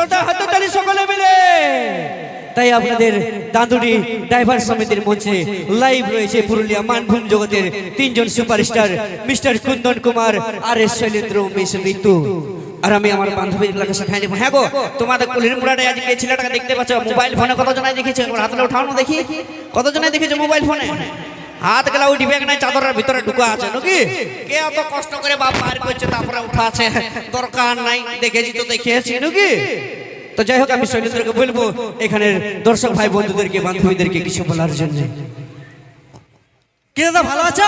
জোরদার হাততালি সকলে মিলে। তাই আপনাদের দাঁদুড়ি ড্রাইভার সমিতির মঞ্চে লাইভ রয়েছে পুরুলিয়া মানভূম জগতের তিনজন সুপারস্টার মিস্টার কুন্দন কুমার, আর এস শৈলেন্দ্র, মিস ঋতু। আর আমি আমার বান্ধবীগুলোকে শেখাই দেবো। হ্যাঁ গো, তোমাদের কুলির মুড়াটাই আজকে ছেলেটাকে দেখতে পাচ্ছ মোবাইল ফোনে, কতজনাই দেখেছে? হাতটা উঠাও না দেখি, কতজনাই দেখেছে মোবাইল ফোনে? হাত গেলা উঠিবে নাই, চাদরের ভিতরে ঢুকা আছে নাকি? কে অত কষ্ট করে বাপ বাইর করছে তারপরে উঠা আছে? দরকার নাই, দেখেছি তো দেখেছি নাকি? তো যাই হোক, আমি শৈলেন্দ্রকে বলবো এখানের দর্শক ভাই বন্ধুদেরকে বান্ধবীদেরকে কিছু বলার জন্য। কি দাদা ভালো আছো?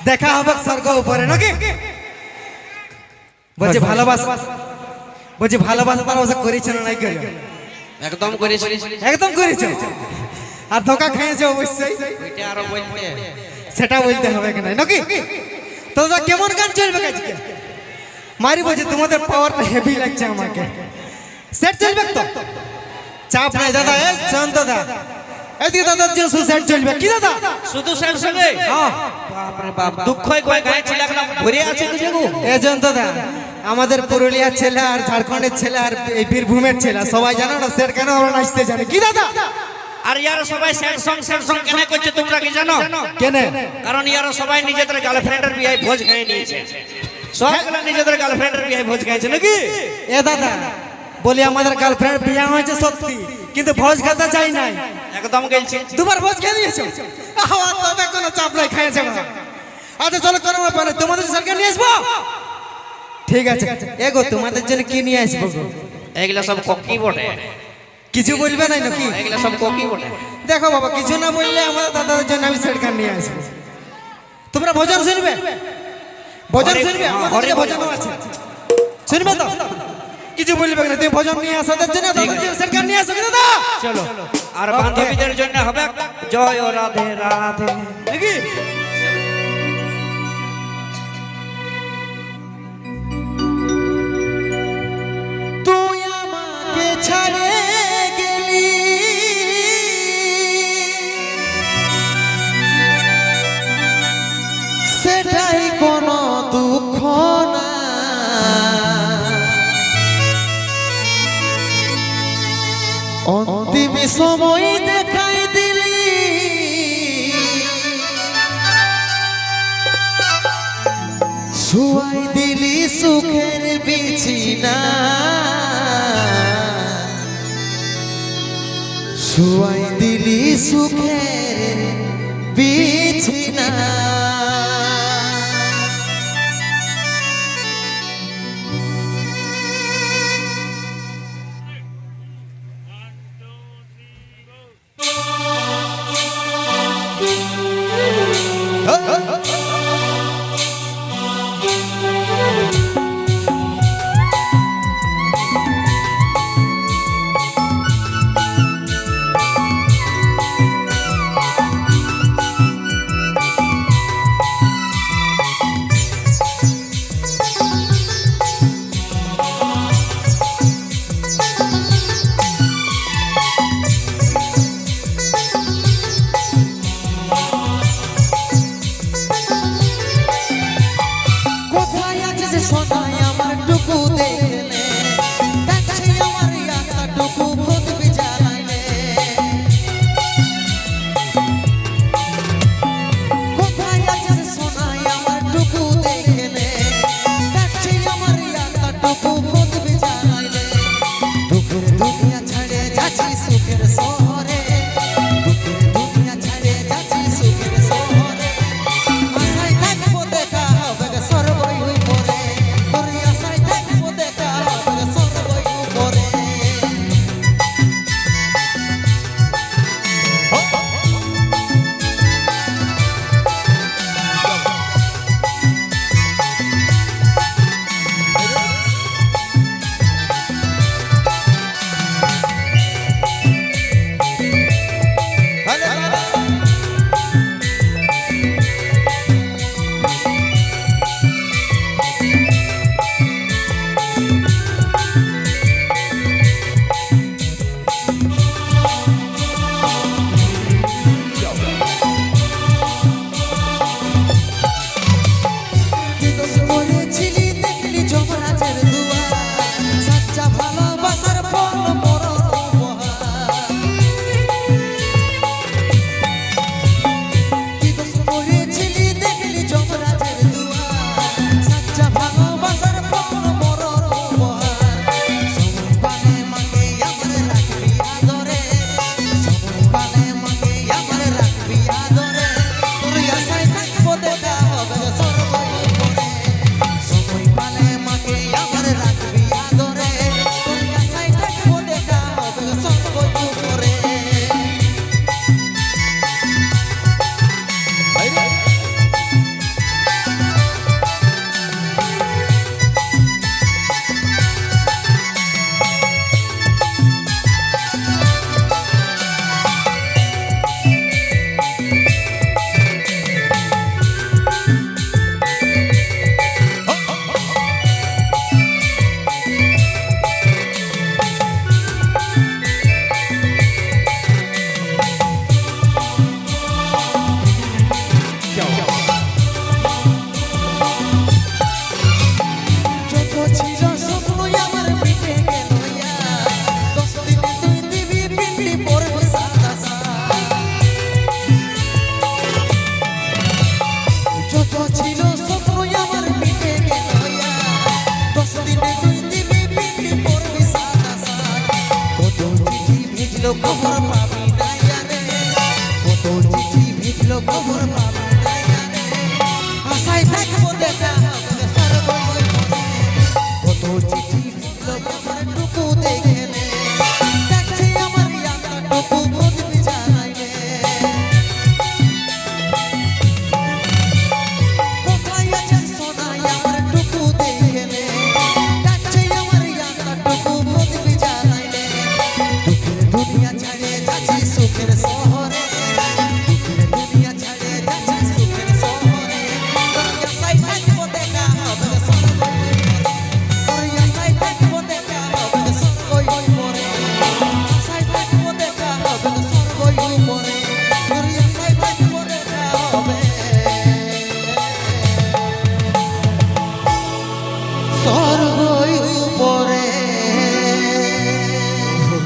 দেখা হবে স্বর্গ উপরে নাকি? বলছি ভালোবাসা, বলছি ভালোবাসা করেছে না নাই করে? একদম করেছি, একদম করেছো। আর ধোকা খেয়েছে অবশ্যই, সেটা বলতে হবে কি নাই নাকি? তো দাদা কেমন গান চলবে আজকে? মারি বলছে তোমাদের পাওয়ারটা হেভি লাগছে আমাকে। সেট চলবে তো? চাপ নাই দাদা। এ শান্ত দাদা, এদিকে দাদার জন্য সেট চলবে কি দাদা? শুধু সেট সঙ্গে? হ্যাঁ। বাপ রে বাপ, দুঃখই কয় গায়ে ছেলেগুলো ভরে আছে তো যেগো। এই জন্য দাদা আমাদের পুরুলিয়ার ছেলে আর ঝাড়খণ্ডের ছেলে আর এই বীরভূমের ছেলে সবাই জানো না সেট কেন আমরা নাচতে জানি কি দাদা? আর ইয়ারা সবাই সেট সং কেন করছে তোমরা কি জানো? কেন? কারণ ইয়ারা সবাই নিজেদের গার্লফ্রেন্ডের বিয়ে ভোজ খেয়ে নিয়েছে। সবগুলো নিজেদের গার্লফ্রেন্ডের বিয়ে ভোজ খেয়েছে নাকি? এ দাদা বলি আমাদের গার্লফ্রেন্ড বিয়ে হয়েছে সত্যি, কিন্তু ভোজ খেতে চাই নাই। একদম গেলছে। দুবার ভোজ খেয়ে দিয়েছো? তবে কোনো চাপ নাই, খাইছে। আচ্ছা চলো কোনো ব্যাপার নেই, তোমাদের সরকার নিয়ে আসবো। ঠিক আছে এগো, তোমাদের জন্য কি নিয়ে আসবো? এগুলা সব ককি বটে, কিছু বলবে নাই নাকি? এগুলা সব ককি বটে। দেখো বাবা, কিছু না বললে আমাদের দাদাদের জন্য আমি সরকার নিয়ে আসবো। তোমরা ভজন শুনবে? ভজন শুনবে? আমাদের ভজন আছে, শুনবে তো? কিছু বলবে না, তুমি ভজন নিয়ে আসো তাদের জন্য, তাদের জন্য সরকার নিয়ে আসো দাদা। চলো। আর বান্ধবীদের জন্য হবে জয় ও রাধে রাধে নাকি? তুই আমাকে ছাড়ে গেলি, সেটাই কোনো দুঃখ না। অন্তিম সময় দেখাই দিলি, শুয়াই দিলি সুখের বিছিনা, শুয়াই দিলি সুখের বিছিনা। ভেজলো খবর পাবি না রে কত চিঠি ভেজলো খবর পাবি না রে আশায় থাকবো দেখা হবে সর্বই কত চিঠি ভেজলো খবর টুকু দেখে নে দেখছে আমার ইয়াটাটুকু বুঝবি জানাই রে কোথায় আছে সোনাই আমার টুকু দেখে নে দেখছে আমার ইয়াটাটুকু বুঝবি জানাই রে দুঃখের দুনিয়া ছাড়ে যাচ্ছি সুখের শহরে দুঃখের দুনিয়া ছাড়ে যাচ্ছি সুখের শহরে তোর আশায় থাকবো দেখা হবে সর্বই তোর আশায় থাকবো দেখা হবে সর্বই পরে আশায় থাকবো দেখা হবে সর্বই পরে তোর আশায় থাকবো দেখা হবে সর্বই